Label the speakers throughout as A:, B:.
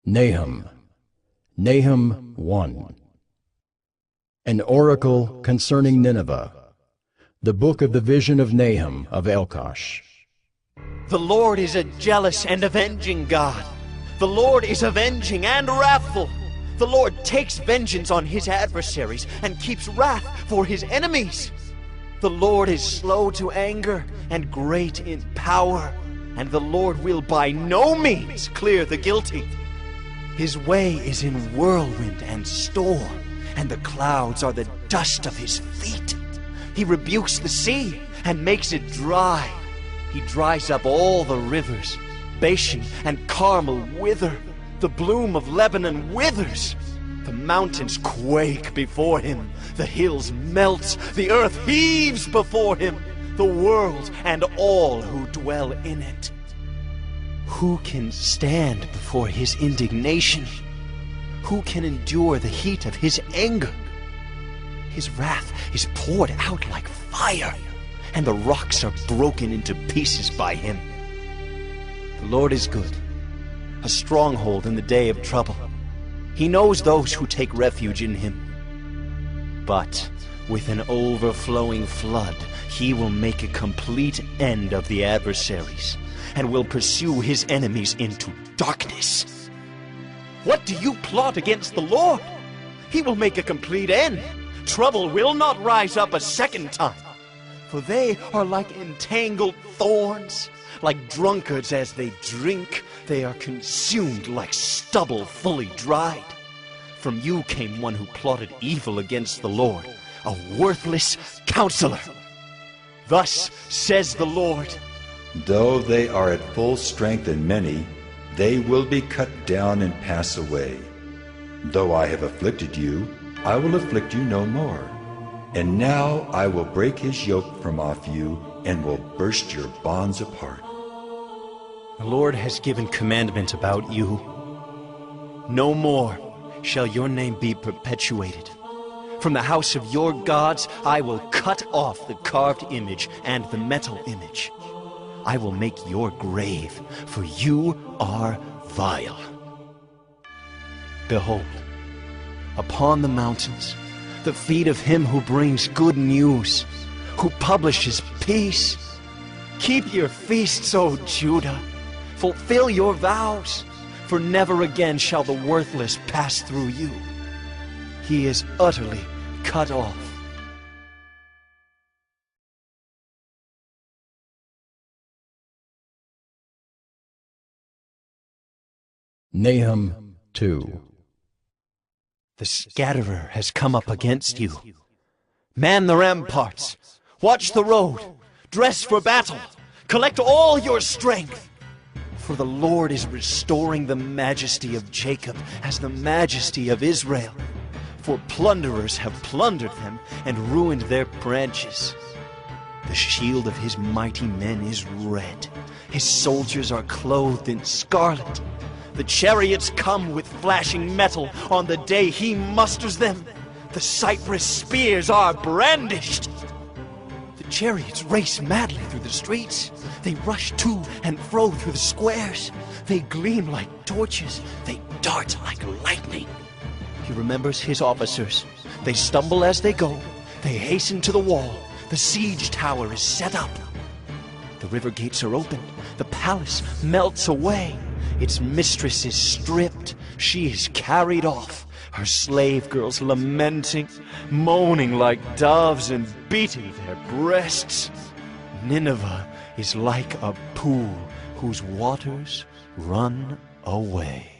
A: Nahum. Nahum 1. An oracle concerning Nineveh. The book of the vision of Nahum of Elkosh.
B: The Lord is a jealous and avenging God. The Lord is avenging and wrathful. The Lord takes vengeance on his adversaries and keeps wrath for his enemies. The Lord is slow to anger and great in power, and the Lord will by no means clear the guilty. His way is in whirlwind and storm, and the clouds are the dust of his feet. He rebukes the sea and makes it dry. He dries up all the rivers. Bashan and Carmel wither. The bloom of Lebanon withers. The mountains quake before him. The hills melt. The earth heaves before him. The world and all who dwell in it. Who can stand before his indignation? Who can endure the heat of his anger? His wrath is poured out like fire, and the rocks are broken into pieces by him. The Lord is good, a stronghold in the day of trouble. He knows those who take refuge in him. But with an overflowing flood, he will make a complete end of the adversaries, and will pursue his enemies into darkness. What do you plot against the Lord? He will make a complete end. Trouble will not rise up a second time. For they are like entangled thorns. Like drunkards as they drink, they are consumed like stubble fully dried. From you came one who plotted evil against the Lord, a worthless counselor. Thus says the Lord,
C: though they are at full strength and many, they will be cut down and pass away. Though I have afflicted you, I will afflict you no more. And now I will break his yoke from off you, and will burst your bonds apart.
B: The Lord has given commandment about you. No more shall your name be perpetuated. From the house of your gods I will cut off the carved image and the metal image. I will make your grave, for you are vile. Behold, upon the mountains, the feet of him who brings good news, who publishes peace. Keep your feasts, O Judah. Fulfill your vows, for never again shall the worthless pass through you. He is utterly cut off.
A: Nahum 2.
B: The scatterer has come up against you. Man the ramparts, watch the road, dress for battle, collect all your strength. For the Lord is restoring the majesty of Jacob as the majesty of Israel. For plunderers have plundered them and ruined their branches. The shield of his mighty men is red. His soldiers are clothed in scarlet. The chariots come with flashing metal on the day he musters them. The cypress spears are brandished. The chariots race madly through the streets. They rush to and fro through the squares. They gleam like torches. They dart like lightning. He remembers his officers. They stumble as they go. They hasten to the wall. The siege tower is set up. The river gates are opened. The palace melts away. Its mistress is stripped. She is carried off. Her slave girls lamenting, moaning like doves and beating their breasts. Nineveh is like a pool whose waters run away.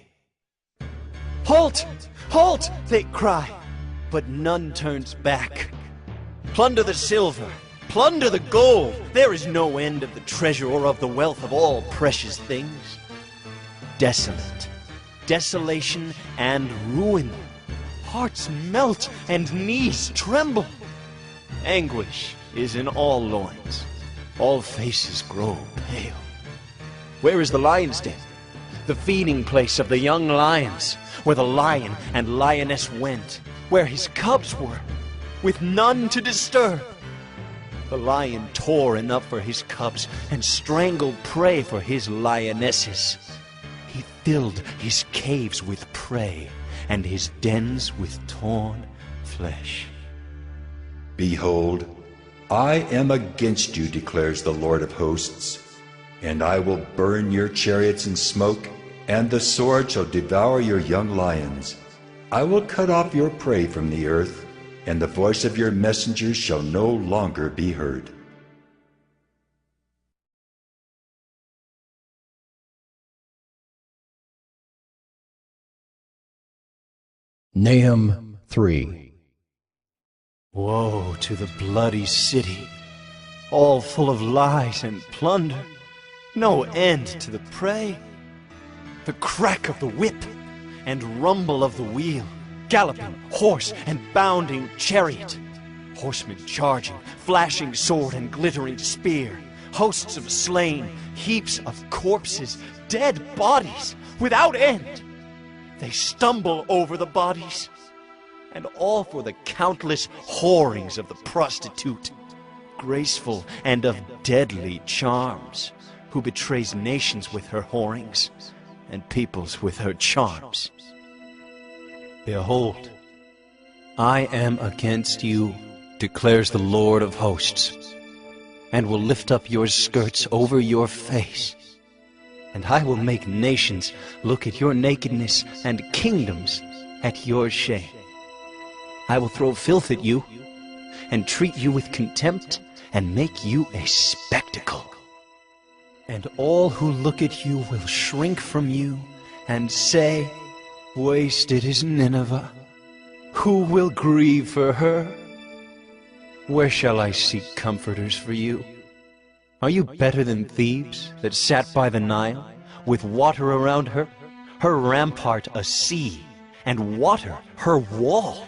B: Halt! Halt! They cry, but none turns back. Plunder the silver, plunder the gold. There is no end of the treasure or of the wealth of all precious things. Desolate, desolation and ruin. Hearts melt and knees tremble. Anguish is in all loins. All faces grow pale. Where is the lion's den? The feeding place of the young lions, where the lion and lioness went, where his cubs were, with none to disturb. The lion tore enough for his cubs and strangled prey for his lionesses. He filled his caves with prey, and his dens with torn flesh.
C: Behold, I am against you, declares the Lord of hosts, and I will burn your chariots in smoke, and the sword shall devour your young lions. I will cut off your prey from the earth, and the voice of your messengers shall no longer be heard.
A: Nahum 3.
B: Woe to the bloody city, all full of lies and plunder, no end to the prey. The crack of the whip and rumble of the wheel, galloping horse and bounding chariot, horsemen charging, flashing sword and glittering spear, hosts of slain, heaps of corpses, dead bodies without end. They stumble over the bodies, and all for the countless whorings of the prostitute, graceful and of deadly charms, who betrays nations with her whorings, and peoples with her charms. Behold, I am against you, declares the Lord of hosts, and will lift up your skirts over your face. And I will make nations look at your nakedness, and kingdoms at your shame. I will throw filth at you, and treat you with contempt, and make you a spectacle. And all who look at you will shrink from you, and say, Wasted is Nineveh. Who will grieve for her? Where shall I seek comforters for you? Are you better than Thebes, that sat by the Nile, with water around her, her rampart a sea, and water her wall?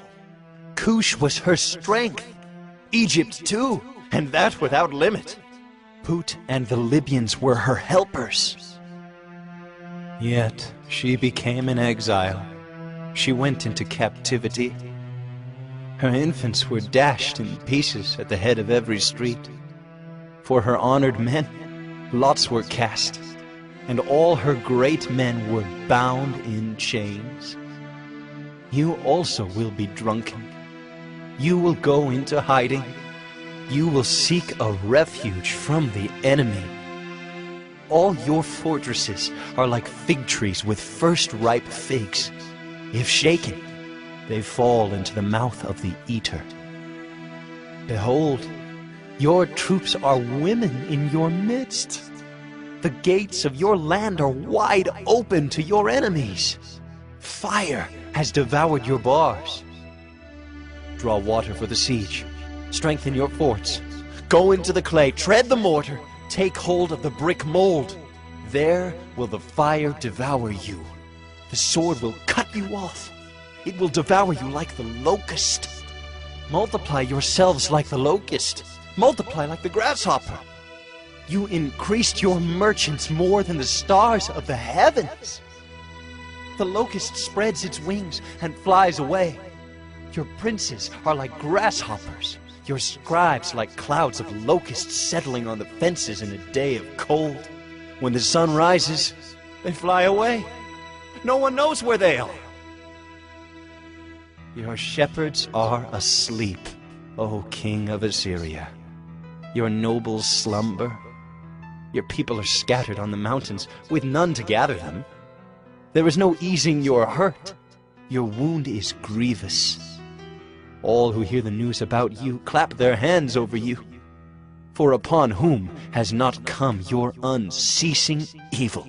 B: Cush was her strength, Egypt too, and that without limit. Put and the Libyans were her helpers. Yet she became an exile. She went into captivity. Her infants were dashed in pieces at the head of every street. For her honored men, lots were cast, and all her great men were bound in chains. You also will be drunken. You will go into hiding. You will seek a refuge from the enemy. All your fortresses are like fig trees with first ripe figs. If shaken, they fall into the mouth of the eater. Behold, your troops are women in your midst. The gates of your land are wide open to your enemies. Fire has devoured your bars. Draw water for the siege. Strengthen your forts. Go into the clay, tread the mortar, take hold of the brick mold. There will the fire devour you. The sword will cut you off. It will devour you like the locust. Multiply yourselves like the locust. Multiply like the grasshopper. You increased your merchants more than the stars of the heavens. The locust spreads its wings and flies away. Your princes are like grasshoppers, your scribes like clouds of locusts settling on the fences in a day of cold. When the sun rises, they fly away. No one knows where they are. Your shepherds are asleep, O king of Assyria. Your nobles slumber. Your people are scattered on the mountains, with none to gather them. There is no easing your hurt. Your wound is grievous. All who hear the news about you clap their hands over you. For upon whom has not come your unceasing evil?